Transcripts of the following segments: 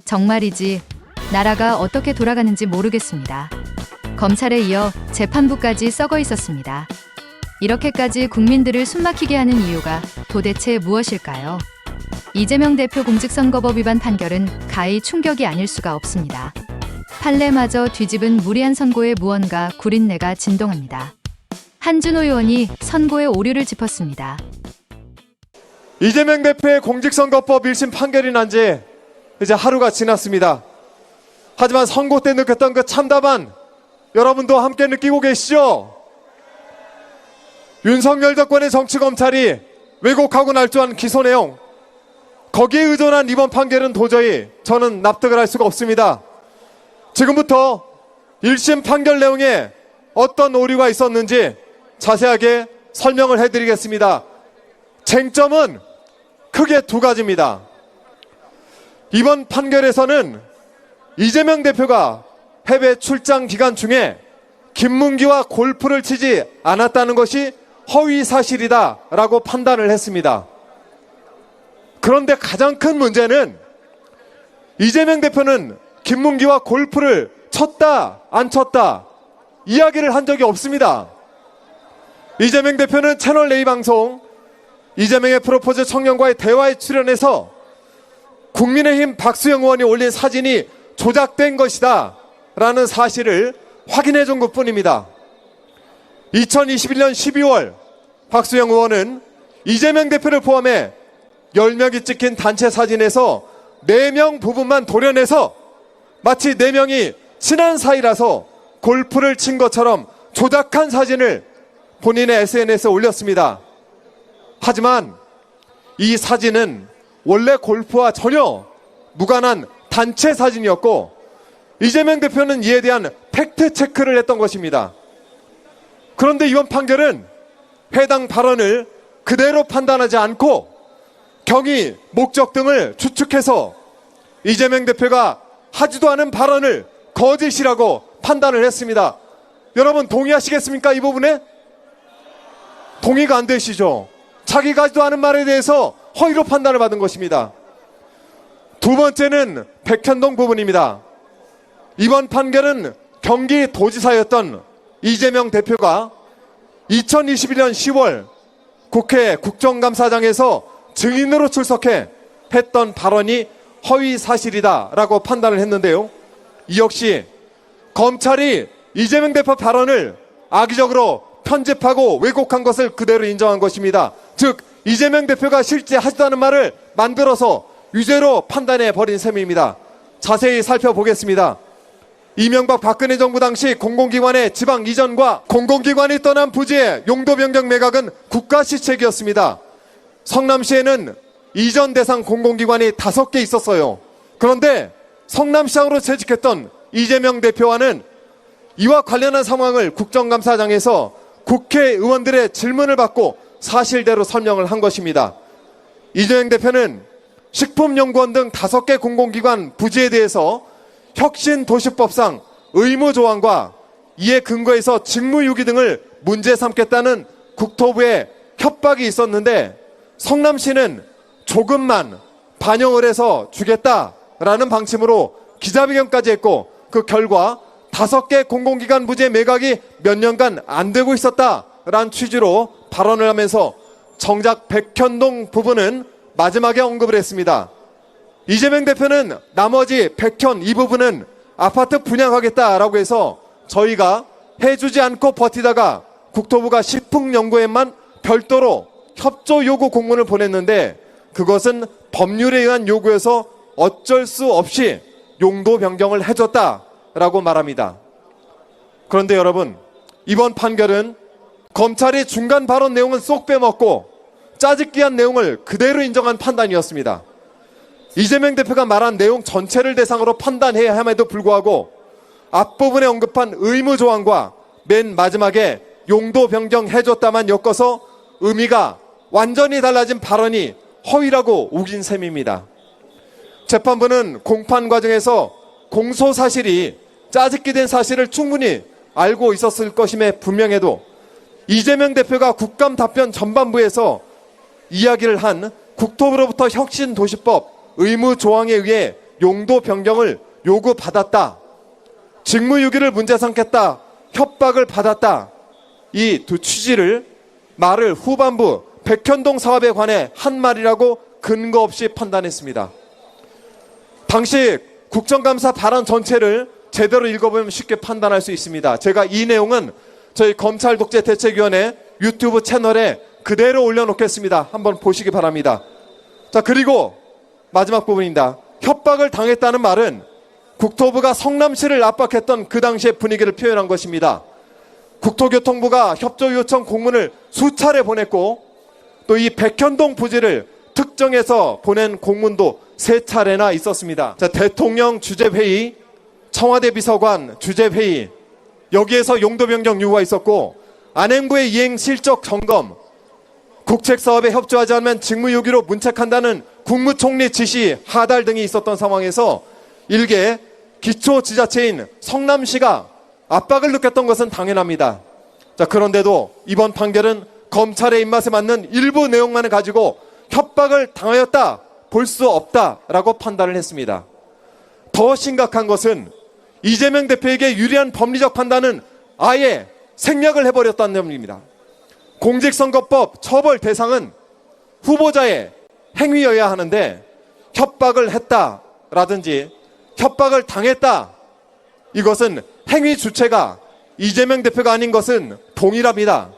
정말이지 나라가 어떻게 돌아가는지 모르겠습니다. 검찰에 이어 재판부까지 썩어 있었습니다. 이렇게까지 국민들을 숨막히게 하는 이유가 도대체 무엇일까요? 이재명 대표 공직선거법 위반 판결은 가히 충격이 아닐 수가 없습니다. 판례마저 뒤집은 무리한 선고에 무언가 구린내가 진동합니다. 한준호 의원이 선고의 오류를 짚었습니다. 이재명 대표의 공직선거법 1심 판결이 난 지 이제 하루가 지났습니다. 하지만 선고 때 느꼈던 그 참담한 여러분도 함께 느끼고 계시죠? 윤석열 정권의 정치검찰이 왜곡하고 날조한 기소 내용, 거기에 의존한 이번 판결은 도저히 저는 납득을 할 수가 없습니다. 지금부터 1심 판결 내용에 어떤 오류가 있었는지 자세하게 설명을 해드리겠습니다. 쟁점은 크게 두 가지입니다. 이번 판결에서는 이재명 대표가 해외 출장 기간 중에 김문기와 골프를 치지 않았다는 것이 허위 사실이다 라고 판단을 했습니다. 그런데 가장 큰 문제는 이재명 대표는 김문기와 골프를 쳤다 안 쳤다 이야기를 한 적이 없습니다. 이재명 대표는 채널A 방송 이재명의 프로포즈 청년과의 대화에 출연해서 국민의힘 박수영 의원이 올린 사진이 조작된 것이다 라는 사실을 확인해 준 것뿐입니다. 2021년 12월 박수영 의원은 이재명 대표를 포함해 10명이 찍힌 단체 사진에서 4명 부분만 도려내서 마치 4명이 친한 사이라서 골프를 친 것처럼 조작한 사진을 본인의 SNS에 올렸습니다. 하지만 이 사진은 원래 골프와 전혀 무관한 단체 사진이었고 이재명 대표는 이에 대한 팩트 체크를 했던 것입니다. 그런데 이번 판결은 해당 발언을 그대로 판단하지 않고 경위, 목적 등을 추측해서 이재명 대표가 하지도 않은 발언을 거짓이라고 판단을 했습니다. 여러분 동의하시겠습니까? 이 부분에? 동의가 안 되시죠? 자기가 하지도 않은 말에 대해서 허위로 판단을 받은 것입니다. 두 번째는 백현동 부분입니다. 이번 판결은 경기도지사였던 이재명 대표가 2021년 10월 국회 국정감사장에서 증인으로 출석해 했던 발언이 허위 사실이다라고 판단을 했는데요. 이 역시 검찰이 이재명 대표 발언을 악의적으로 편집하고 왜곡한 것을 그대로 인정한 것입니다. 즉 이재명 대표가 실제 하지도 않은 말을 만들어서 유죄로 판단해 버린 셈입니다. 자세히 살펴보겠습니다. 이명박 박근혜 정부 당시 공공기관의 지방 이전과 공공기관이 떠난 부지의 용도 변경 매각은 국가 시책이었습니다. 성남시에는 이전 대상 공공기관이 5개 있었어요. 그런데 성남시장으로 재직했던 이재명 대표와는 이와 관련한 상황을 국정감사장에서 국회의원들의 질문을 받고 사실대로 설명을 한 것입니다. 이재명 대표는 식품연구원 등 5개 공공기관 부지에 대해서 혁신도시법상 의무조항과 이에 근거해서 직무유기 등을 문제 삼겠다는 국토부의 협박이 있었는데 성남시는 조금만 반영을 해서 주겠다라는 방침으로 기자회견까지 했고 그 결과 5개 공공기관 부지의 매각이 몇 년간 안 되고 있었다라는 취지로 발언을 하면서 정작 백현동 부분은 마지막에 언급을 했습니다. 이재명 대표는 나머지 백현 이 부분은 아파트 분양하겠다라고 해서 저희가 해주지 않고 버티다가 국토부가 식품연구원만 별도로 협조 요구 공문을 보냈는데 그것은 법률에 의한 요구여서 어쩔 수 없이 용도 변경을 해줬다라고 말합니다. 그런데 여러분 이번 판결은 검찰이 중간 발언 내용은 쏙 빼먹고 짜깁기한 내용을 그대로 인정한 판단이었습니다. 이재명 대표가 말한 내용 전체를 대상으로 판단해야 함에도 불구하고 앞부분에 언급한 의무조항과 맨 마지막에 용도 변경해줬다만 엮어서 의미가 완전히 달라진 발언이 허위라고 우긴 셈입니다. 재판부는 공판 과정에서 공소사실이 짜깁기 된 사실을 충분히 알고 있었을 것임에 분명해도 이재명 대표가 국감 답변 전반부에서 이야기를 한 국토부로부터 혁신도시법 의무조항에 의해 용도 변경을 요구받았다. 직무유기를 문제 삼겠다. 협박을 받았다. 이 두 취지를 말을 후반부 백현동 사업에 관해 한 말이라고 근거 없이 판단했습니다. 당시 국정감사 발언 전체를 제대로 읽어보면 쉽게 판단할 수 있습니다. 제가 이 내용은 저희 검찰독재대책위원회 유튜브 채널에 그대로 올려놓겠습니다. 한번 보시기 바랍니다. 자, 그리고 마지막 부분입니다. 협박을 당했다는 말은 국토부가 성남시를 압박했던 그 당시의 분위기를 표현한 것입니다. 국토교통부가 협조 요청 공문을 수차례 보냈고 또 이 백현동 부지를 특정해서 보낸 공문도 3차례나 있었습니다. 자, 대통령 주재회의, 청와대 비서관 주재회의, 여기에서 용도 변경 요구가 있었고 안행부의 이행 실적 점검, 국책사업에 협조하지 않으면 직무유기로 문책한다는 국무총리 지시 하달 등이 있었던 상황에서 일개 기초지자체인 성남시가 압박을 느꼈던 것은 당연합니다. 자, 그런데도 이번 판결은 검찰의 입맛에 맞는 일부 내용만을 가지고 협박을 당하였다, 볼 수 없다라고 판단을 했습니다. 더 심각한 것은 이재명 대표에게 유리한 법리적 판단은 아예 생략을 해버렸다는 점입니다. 공직선거법 처벌 대상은 후보자의 행위여야 하는데 협박을 했다라든지 협박을 당했다, 이것은 행위 주체가 이재명 대표가 아닌 것은 동일합니다.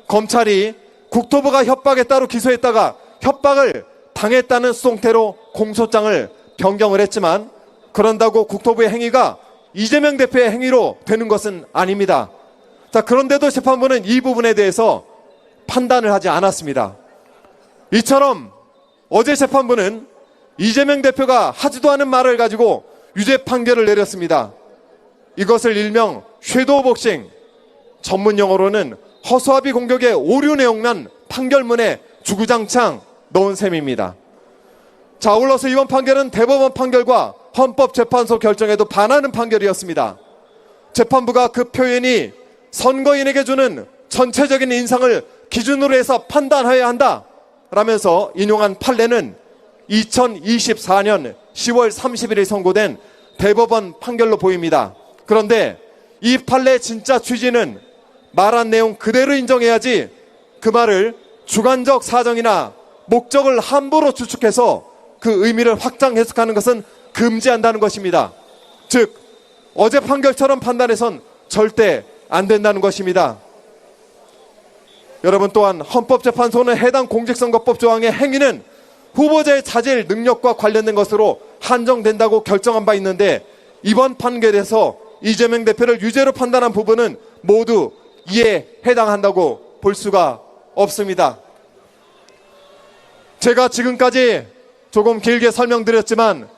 검찰이 국토부가 협박했다로 기소했다가 협박을 당했다는 수동태로 공소장을 변경을 했지만 그런다고 국토부의 행위가 이재명 대표의 행위로 되는 것은 아닙니다. 자, 그런데도 재판부는 이 부분에 대해서 판단을 하지 않았습니다. 이처럼 어제 재판부는 이재명 대표가 하지도 않은 말을 가지고 유죄 판결을 내렸습니다. 이것을 일명 섀도우 복싱, 전문 용어로는 허수아비 공격의 오류 내용만 판결문에 주구장창 넣은 셈입니다. 자, 아울러서 이번 판결은 대법원 판결과 헌법재판소 결정에도 반하는 판결이었습니다. 재판부가 그 표현이 선거인에게 주는 전체적인 인상을 기준으로 해서 판단해야 한다 라면서 인용한 판례는 2024년 10월 30일에 선고된 대법원 판결로 보입니다. 그런데 이 판례의 진짜 취지는 말한 내용 그대로 인정해야지 그 말을 주관적 사정이나 목적을 함부로 추측해서 그 의미를 확장 해석하는 것은 금지한다는 것입니다. 즉 어제 판결처럼 판단해선 절대 안 된다는 것입니다. 여러분, 또한 헌법재판소는 해당 공직선거법 조항의 행위는 후보자의 자질 능력과 관련된 것으로 한정된다고 결정한 바 있는데 이번 판결에서 이재명 대표를 유죄로 판단한 부분은 모두 이에 해당한다고 볼 수가 없습니다. 제가 지금까지 조금 길게 설명드렸지만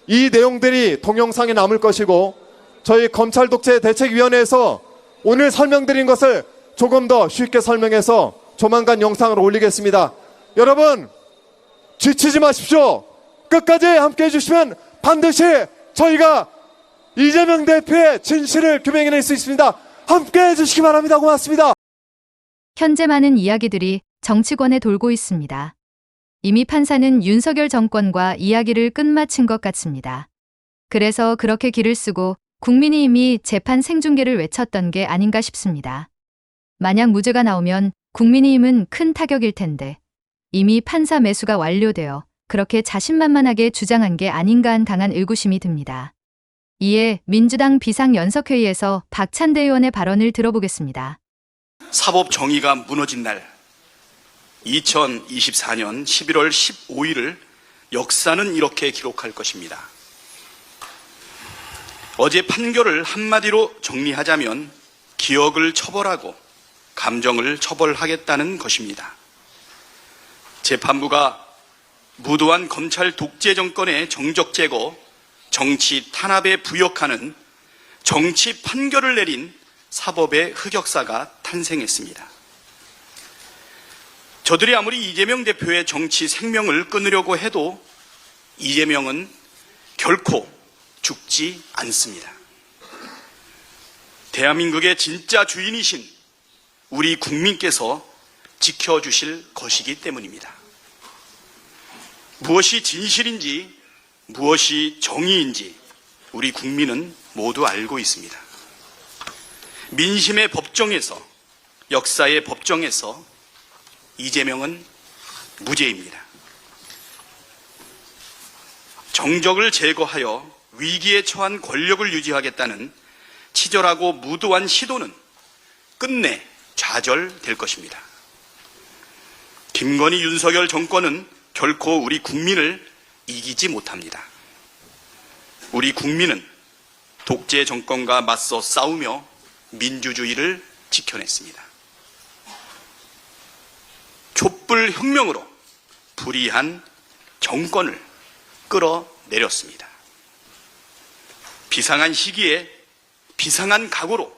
이 내용들이 동영상에 남을 것이고 저희 검찰독재대책위원회에서 오늘 설명드린 것을 조금 더 쉽게 설명해서 조만간 영상으로 올리겠습니다. 여러분, 지치지 마십시오. 끝까지 함께 해주시면 반드시 저희가 이재명 대표의 진실을 규명해낼 수 있습니다. 함께 해주시기 바랍니다. 고맙습니다. 현재 많은 이야기들이 정치권에 돌고 있습니다. 이미 판사는 윤석열 정권과 이야기를 끝마친 것 같습니다. 그래서 그렇게 길을 쓰고 국민이 이미 재판 생중계를 외쳤던 게 아닌가 싶습니다. 만약 무죄가 나오면 국민의힘은 큰 타격일 텐데 이미 판사 매수가 완료되어 그렇게 자신만만하게 주장한 게 아닌가 한 강한 의구심이 듭니다. 이에 민주당 비상연석회의에서 박찬대 의원의 발언을 들어보겠습니다. 사법 정의가 무너진 날 2024년 11월 15일을 역사는 이렇게 기록할 것입니다. 어제 판결을 한마디로 정리하자면 기억을 처벌하고 감정을 처벌하겠다는 것입니다. 재판부가 무도한 검찰 독재 정권의 정적 제거, 정치 탄압에 부역하는 정치 판결을 내린 사법의 흑역사가 탄생했습니다. 저들이 아무리 이재명 대표의 정치 생명을 끊으려고 해도 이재명은 결코 죽지 않습니다. 대한민국의 진짜 주인이신 우리 국민께서 지켜주실 것이기 때문입니다. 무엇이 진실인지 무엇이 정의인지 우리 국민은 모두 알고 있습니다. 민심의 법정에서, 역사의 법정에서 이재명은 무죄입니다. 정적을 제거하여 위기에 처한 권력을 유지하겠다는 치졸하고 무도한 시도는 끝내 좌절될 것입니다. 김건희 윤석열 정권은 결코 우리 국민을 이기지 못합니다. 우리 국민은 독재 정권과 맞서 싸우며 민주주의를 지켜냈습니다. 촛불 혁명으로 불의한 정권을 끌어내렸습니다. 비상한 시기에 비상한 각오로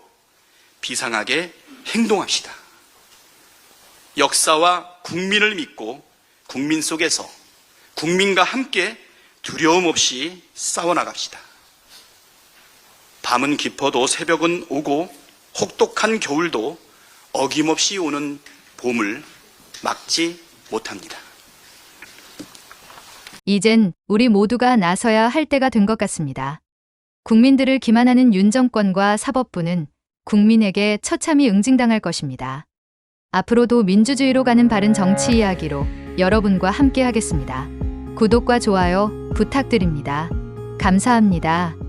비상하게 행동합시다. 역사와 국민을 믿고 국민 속에서 국민과 함께 두려움 없이 싸워나갑시다. 밤은 깊어도 새벽은 오고 혹독한 겨울도 어김없이 오는 봄을 막지 못합니다. 이젠 우리 모두가 나서야 할 때가 된 것 같습니다. 국민들을 기만하는 윤 정권과 사법부는 국민에게 처참히 응징당할 것입니다. 앞으로도 민주주의로 가는 바른 정치 이야기로 여러분과 함께 하겠습니다. 구독과 좋아요 부탁드립니다. 감사합니다.